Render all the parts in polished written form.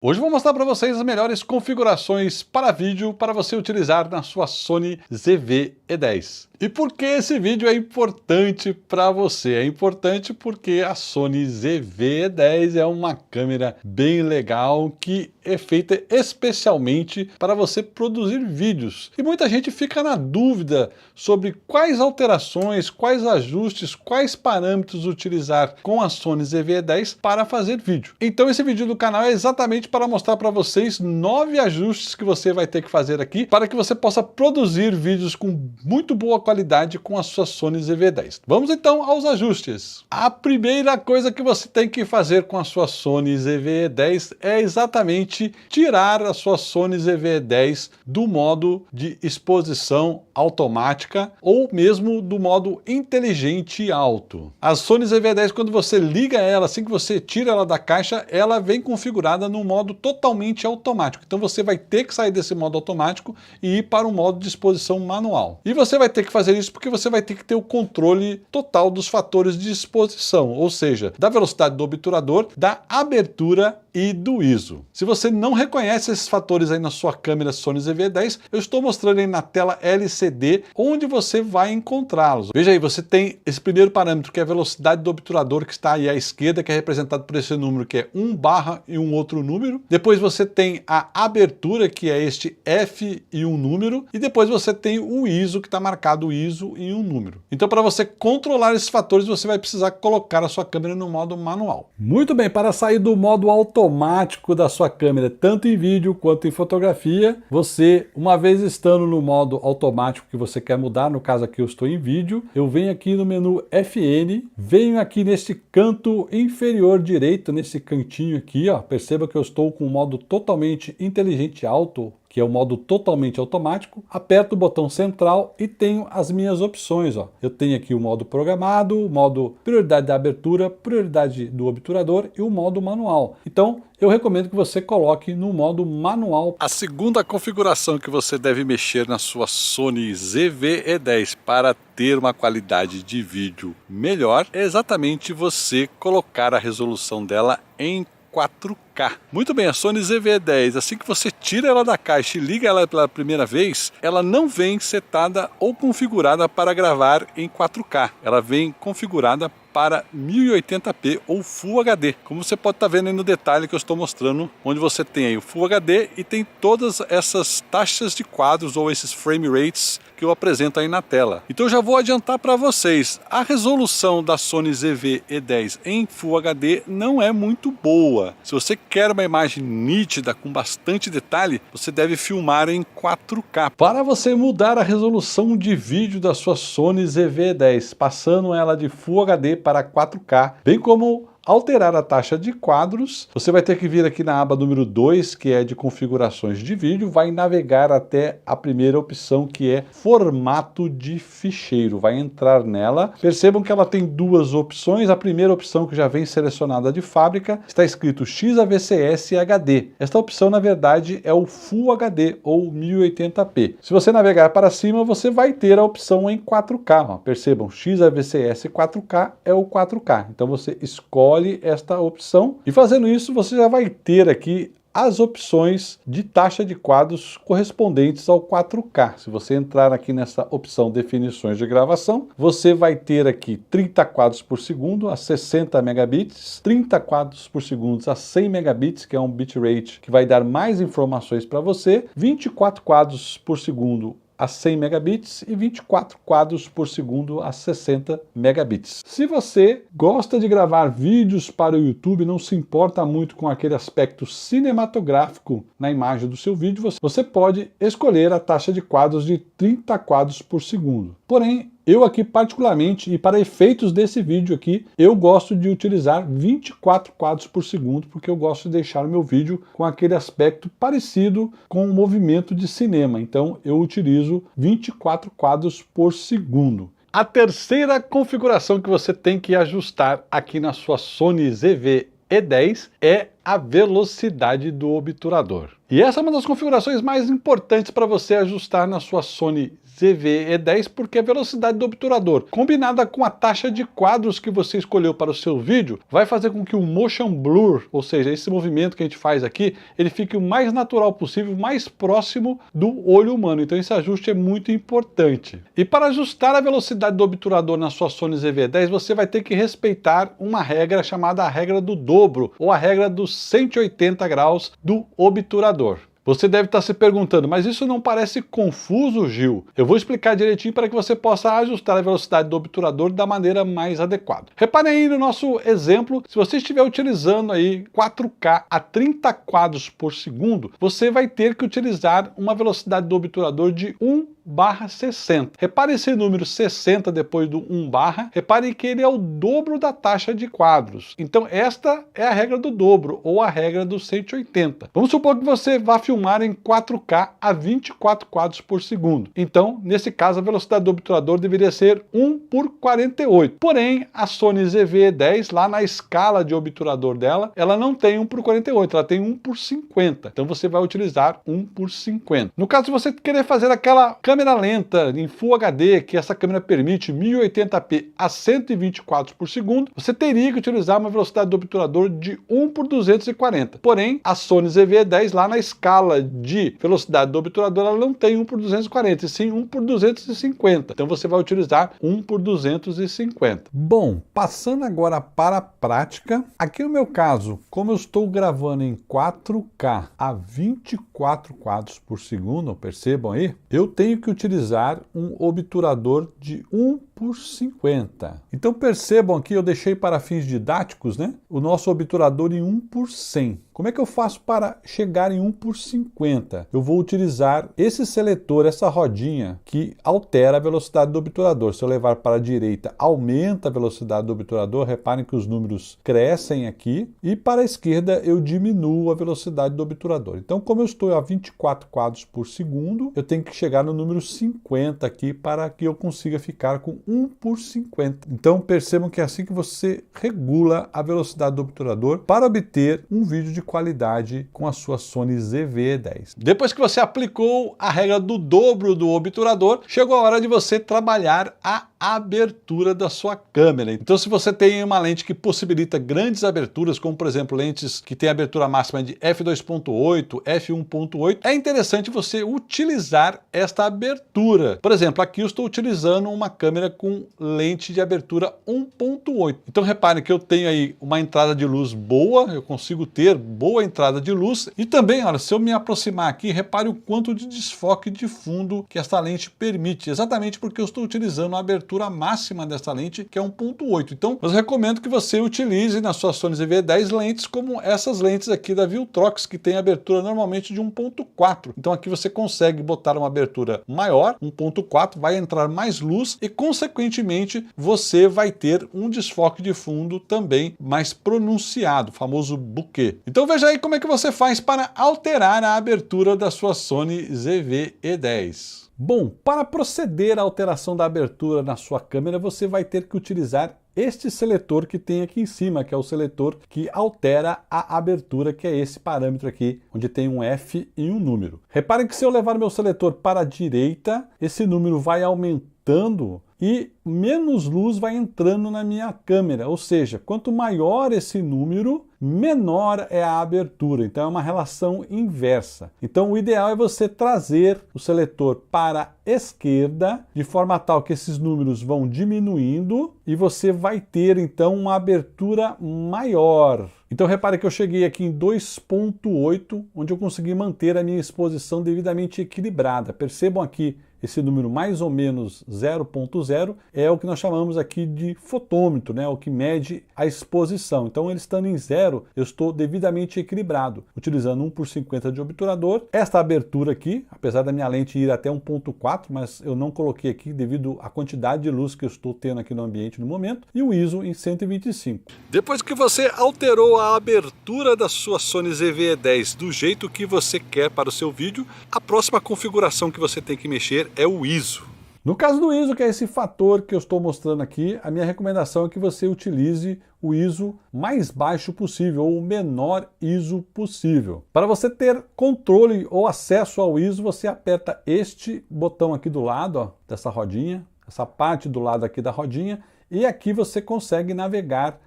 Hoje eu vou mostrar para vocês as melhores configurações para vídeo para você utilizar na sua Sony ZV-E10. E por que esse vídeo é importante para você? É importante porque a Sony ZV-E10 é uma câmera bem legal que é feita especialmente para você produzir vídeos. E muita gente fica na dúvida sobre quais alterações, quais ajustes, quais parâmetros utilizar com a Sony ZV-E10 para fazer vídeo. Então esse vídeo do canal é exatamente para mostrar para vocês 9 ajustes que você vai ter que fazer aqui para que você possa produzir vídeos com muito boa qualidade com a sua Sony ZV-10. Vamos então aos ajustes. A primeira coisa que você tem que fazer com a sua Sony ZV-10 é exatamente tirar a sua Sony ZV-10 do modo de exposição automática ou mesmo do modo inteligente alto. A Sony ZV-10, quando você liga ela, assim que você tira ela da caixa, ela vem configurada no modo totalmente automático. Então você vai ter que sair desse modo automático e ir para o modo de exposição manual. E você vai ter que fazer isso porque você vai ter que ter o controle total dos fatores de exposição, ou seja, da velocidade do obturador, da abertura e do ISO. Se você não reconhece esses fatores aí na sua câmera Sony ZV-10, eu estou mostrando aí na tela LCD onde você vai encontrá-los. Veja aí, você tem esse primeiro parâmetro que é a velocidade do obturador, que está aí à esquerda, que é representado por esse número que é 1/ e um outro número. Depois você tem a abertura, que é este F e um número. E depois você tem o ISO, que está marcado o ISO e um número. Então para você controlar esses fatores, você vai precisar colocar a sua câmera no modo manual. Muito bem, para sair do modo automático da sua câmera, tanto em vídeo quanto em fotografia, você, uma vez estando no modo automático que você quer mudar, no caso aqui eu estou em vídeo, eu venho aqui no menu FN, venho aqui neste canto inferior direito, nesse cantinho aqui, ó, perceba que eu estou com o modo totalmente inteligente alto, que é o modo totalmente automático, aperto o botão central e tenho as minhas opções. Ó. Eu tenho aqui o modo programado, o modo prioridade da abertura, prioridade do obturador e o modo manual. Então, eu recomendo que você coloque no modo manual. A segunda configuração que você deve mexer na sua Sony ZV-E10 para ter uma qualidade de vídeo melhor é exatamente você colocar a resolução dela em 4K. Muito bem, a Sony ZV-10, assim que você tira ela da caixa e liga ela pela primeira vez, ela não vem setada ou configurada para gravar em 4K. Ela vem configurada para 1080p ou Full HD, como você pode estar vendo aí no detalhe que eu estou mostrando, onde você tem aí o Full HD e tem todas essas taxas de quadros ou esses frame rates que eu apresento aí na tela. Então eu já vou adiantar para vocês, a resolução da Sony ZV-E10 em Full HD não é muito boa. Se você quer uma imagem nítida com bastante detalhe, você deve filmar em 4K. Para você mudar a resolução de vídeo da sua Sony ZV-10, passando ela de Full HD para 4K, bem como alterar a taxa de quadros, você vai ter que vir aqui na aba número 2, que é de configurações de vídeo, vai navegar até a primeira opção, que é formato de ficheiro, vai entrar nela. Percebam que ela tem duas opções. A primeira opção, que já vem selecionada de fábrica, está escrito XAVCS HD. Esta opção, na verdade, é o Full HD ou 1080p. Se você navegar para cima, você vai ter a opção em 4K. Ó. Percebam, XAVCS 4K é o 4K. Então você escolhe esta opção e fazendo isso você já vai ter aqui as opções de taxa de quadros correspondentes ao 4K. Se você entrar aqui nessa opção definições de gravação, você vai ter aqui 30 quadros por segundo a 60 megabits, 30 quadros por segundo a 100 megabits, que é um bitrate que vai dar mais informações para você, 24 quadros por segundo a 100 megabits e 24 quadros por segundo a 60 megabits. Se você gosta de gravar vídeos para o YouTube, não se importa muito com aquele aspecto cinematográfico na imagem do seu vídeo, você pode escolher a taxa de quadros de 30 quadros por segundo. Porém, eu aqui particularmente, e para efeitos desse vídeo aqui, eu gosto de utilizar 24 quadros por segundo, porque eu gosto de deixar o meu vídeo com aquele aspecto parecido com o movimento de cinema. Então eu utilizo 24 quadros por segundo. A terceira configuração que você tem que ajustar aqui na sua Sony ZV-E10 é a velocidade do obturador. E essa é uma das configurações mais importantes para você ajustar na sua Sony ZV-E10, porque a velocidade do obturador, combinada com a taxa de quadros que você escolheu para o seu vídeo, vai fazer com que o motion blur, ou seja, esse movimento que a gente faz aqui, ele fique o mais natural possível, mais próximo do olho humano. Então esse ajuste é muito importante. E para ajustar a velocidade do obturador na sua Sony ZV-E10, você vai ter que respeitar uma regra chamada a regra do dobro, ou a regra dos 180 graus do obturador. Você deve estar se perguntando, mas isso não parece confuso, Gil? Eu vou explicar direitinho para que você possa ajustar a velocidade do obturador da maneira mais adequada. Reparem aí no nosso exemplo, se você estiver utilizando aí 4K a 30 quadros por segundo, você vai ter que utilizar uma velocidade do obturador de 1/60. Repare esse número 60 depois do 1/, repare que ele é o dobro da taxa de quadros. Então esta é a regra do dobro, ou a regra dos 180. Vamos supor que você vá filmar em 4K a 24 quadros por segundo. Então, nesse caso, a velocidade do obturador deveria ser 1/48. Porém, a Sony ZV-E10, lá na escala de obturador dela, ela não tem 1/48, ela tem 1/50. Então você vai utilizar 1/50. No caso, se você querer fazer aquela câmera lenta em Full HD, que essa câmera permite 1080p a 120 quadros por segundo, você teria que utilizar uma velocidade do obturador de 1/240. Porém, a Sony ZV-E10, lá na escala de velocidade do obturador, ela não tem 1/240, e sim 1/250. Então você vai utilizar 1/250. Bom, passando agora para a prática, aqui no meu caso, como eu estou gravando em 4K a 24 quadros por segundo, percebam aí, eu tenho que utilizar um obturador de 1/50. Então percebam aqui, eu deixei para fins didáticos, né, o nosso obturador em 1/100. Como é que eu faço para chegar em 1/50? Eu vou utilizar esse seletor, essa rodinha, que altera a velocidade do obturador. Se eu levar para a direita, aumenta a velocidade do obturador. Reparem que os números crescem aqui. E para a esquerda, eu diminuo a velocidade do obturador. Então, como eu estou a 24 quadros por segundo, eu tenho que chegar no número 50 aqui para que eu consiga ficar com 1/50. Então, percebam que é assim que você regula a velocidade do obturador para obter um vídeo de qualidade com a sua Sony ZV-E10. Depois que você aplicou a regra do dobro do obturador, chegou a hora de você trabalhar a abertura da sua câmera. Então, se você tem uma lente que possibilita grandes aberturas, como por exemplo lentes que têm abertura máxima de f2.8, f1.8, é interessante você utilizar esta abertura. Por exemplo, aqui eu estou utilizando uma câmera com lente de abertura 1.8. Então reparem que eu tenho aí uma entrada de luz boa, eu consigo ter boa entrada de luz, e também, olha, se eu me aproximar aqui, repare o quanto de desfoque de fundo que esta lente permite, exatamente porque eu estou utilizando a abertura máxima dessa lente, que é 1.8. Então, eu recomendo que você utilize na sua Sony ZV-10 lentes como essas lentes aqui da Viltrox, que tem abertura normalmente de 1.4. Então aqui você consegue botar uma abertura maior, 1.4, vai entrar mais luz e, consequentemente, você vai ter um desfoque de fundo também mais pronunciado, o famoso bokeh. Então veja aí como é que você faz para alterar a abertura da sua Sony ZV-E10. Bom, para proceder à alteração da abertura na sua câmera, você vai ter que utilizar este seletor que tem aqui em cima, que é o seletor que altera a abertura, que é esse parâmetro aqui, onde tem um F e um número. Reparem que se eu levar meu seletor para a direita, esse número vai aumentando e menos luz vai entrando na minha câmera, ou seja, quanto maior esse número, menor é a abertura. Então é uma relação inversa. Então o ideal é você trazer o seletor para a esquerda, de forma tal que esses números vão diminuindo e você vai ter então uma abertura maior. Então repare que eu cheguei aqui em 2.8, onde eu consegui manter a minha exposição devidamente equilibrada. Percebam aqui esse número mais ou menos 0.0 é o que nós chamamos aqui de fotômetro, né? O que mede a exposição. Então ele estando em 0, eu estou devidamente equilibrado, utilizando 1/50 de obturador. Esta abertura aqui, apesar da minha lente ir até 1.4, mas eu não coloquei aqui devido à quantidade de luz que eu estou tendo aqui no ambiente no momento, e o ISO em 125. Depois que você alterou a abertura da sua Sony ZV-E10 do jeito que você quer para o seu vídeo, a próxima configuração que você tem que mexer é o ISO. No caso do ISO, que é esse fator que eu estou mostrando aqui, a minha recomendação é que você utilize o ISO mais baixo possível, ou o menor ISO possível. Para você ter controle ou acesso ao ISO, você aperta este botão aqui do lado, ó, dessa rodinha, essa parte do lado aqui da rodinha, e aqui você consegue navegar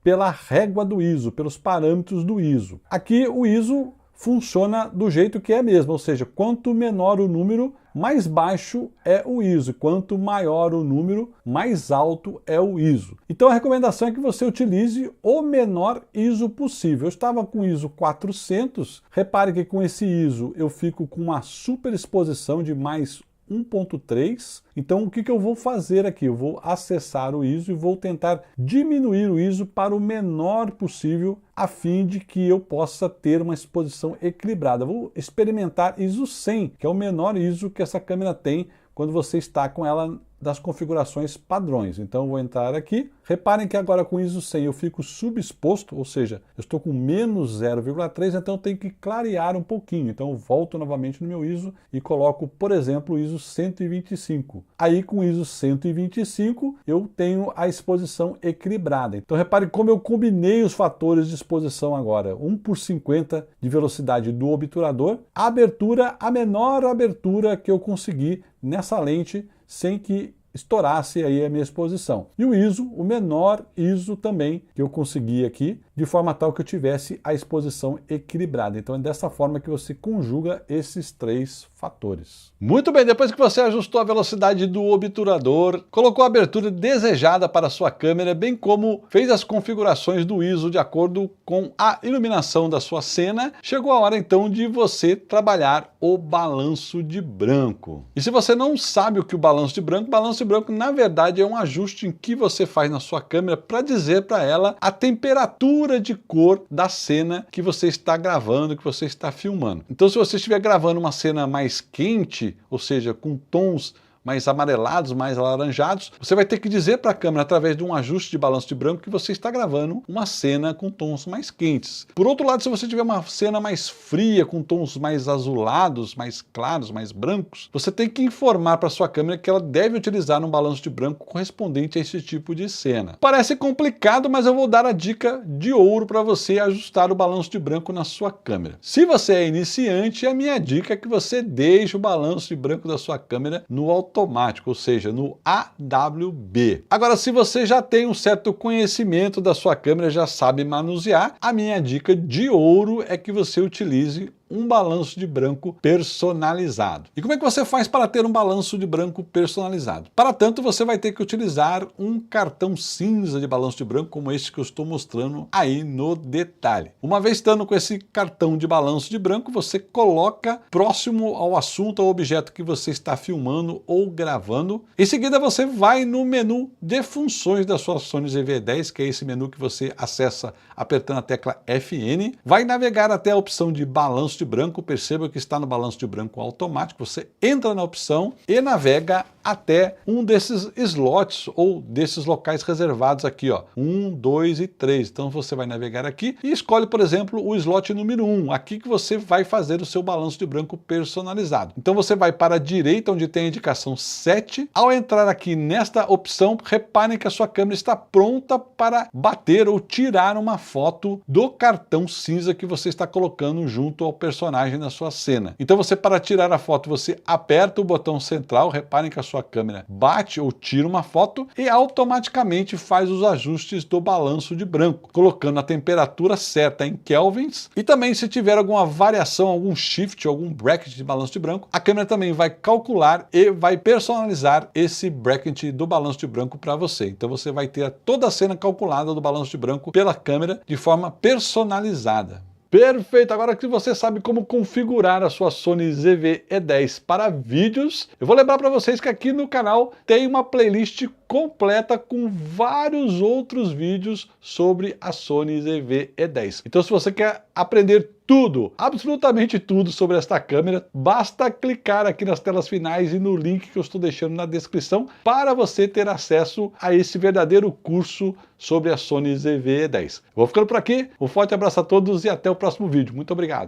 pela régua do ISO, pelos parâmetros do ISO. Aqui o ISO funciona do jeito que é mesmo, ou seja, quanto menor o número, mais baixo é o ISO. Quanto maior o número, mais alto é o ISO. Então a recomendação é que você utilize o menor ISO possível. Eu estava com ISO 400, repare que com esse ISO eu fico com uma superexposição de mais 1.3, então o que eu vou fazer aqui? Eu vou acessar o ISO e vou tentar diminuir o ISO para o menor possível, a fim de que eu possa ter uma exposição equilibrada. Vou experimentar ISO 100, que é o menor ISO que essa câmera tem quando você está com ela das configurações padrões. Então eu vou entrar aqui. Reparem que agora com ISO 100 eu fico subexposto, ou seja, eu estou com menos 0,3, então eu tenho que clarear um pouquinho. Então eu volto novamente no meu ISO e coloco, por exemplo, o ISO 125. Aí com o ISO 125 eu tenho a exposição equilibrada. Então reparem como eu combinei os fatores de exposição agora. 1/50 de velocidade do obturador, a abertura, a menor abertura que eu consegui nessa lente sem que estourasse aí a minha exposição. E o ISO, o menor ISO também que eu consegui aqui, de forma tal que eu tivesse a exposição equilibrada. Então é dessa forma que você conjuga esses três fatores. Muito bem, depois que você ajustou a velocidade do obturador, colocou a abertura desejada para a sua câmera, bem como fez as configurações do ISO de acordo com a iluminação da sua cena, chegou a hora então de você trabalhar o balanço de branco. E se você não sabe o que é o balanço de branco na verdade é um ajuste em que você faz na sua câmera para dizer para ela a temperatura de cor da cena que você está gravando, que você está filmando. Então se você estiver gravando uma cena mais quente, ou seja, com tons mais amarelados, mais alaranjados, você vai ter que dizer para a câmera, através de um ajuste de balanço de branco, que você está gravando uma cena com tons mais quentes. Por outro lado, se você tiver uma cena mais fria, com tons mais azulados, mais claros, mais brancos, você tem que informar para a sua câmera que ela deve utilizar um balanço de branco correspondente a esse tipo de cena. Parece complicado, mas eu vou dar a dica de ouro para você ajustar o balanço de branco na sua câmera. Se você é iniciante, a minha dica é que você deixe o balanço de branco da sua câmera no automático, ou seja, no AWB. Agora, se você já tem um certo conhecimento da sua câmera, já sabe manusear, a minha dica de ouro é que você utilize um balanço de branco personalizado. E como é que você faz para ter um balanço de branco personalizado? Para tanto, você vai ter que utilizar um cartão cinza de balanço de branco, como este que eu estou mostrando aí no detalhe. Uma vez estando com esse cartão de balanço de branco, você coloca próximo ao assunto, ao objeto que você está filmando ou gravando. Em seguida, você vai no menu de funções da sua Sony ZV-E10, que é esse menu que você acessa apertando a tecla FN. Vai navegar até a opção de balanço de branco, perceba que está no balanço de branco automático, você entra na opção e navega até um desses slots ou desses locais reservados aqui, ó, 1, 2 e 3. Então você vai navegar aqui e escolhe, por exemplo, o slot número 1, aqui que você vai fazer o seu balanço de branco personalizado. Então você vai para a direita, onde tem a indicação 7. Ao entrar aqui nesta opção, reparem que a sua câmera está pronta para bater ou tirar uma foto do cartão cinza que você está colocando junto ao personagem na sua cena. Então você, para tirar a foto, você aperta o botão central, reparem que a sua câmera bate ou tira uma foto e automaticamente faz os ajustes do balanço de branco, colocando a temperatura certa em kelvins, e também se tiver alguma variação, algum shift, algum bracket de balanço de branco, a câmera também vai calcular e vai personalizar esse bracket do balanço de branco para você. Então você vai ter toda a cena calculada do balanço de branco pela câmera de forma personalizada. Perfeito! Agora que você sabe como configurar a sua Sony ZV-E10 para vídeos, eu vou lembrar para vocês que aqui no canal tem uma playlist completa com vários outros vídeos sobre a Sony ZV-E10. Então se você quer aprender tudo, absolutamente tudo sobre esta câmera, basta clicar aqui nas telas finais e no link que eu estou deixando na descrição para você ter acesso a esse verdadeiro curso sobre a Sony ZV-E10. Vou ficando por aqui, um forte abraço a todos e até o próximo vídeo. Muito obrigado!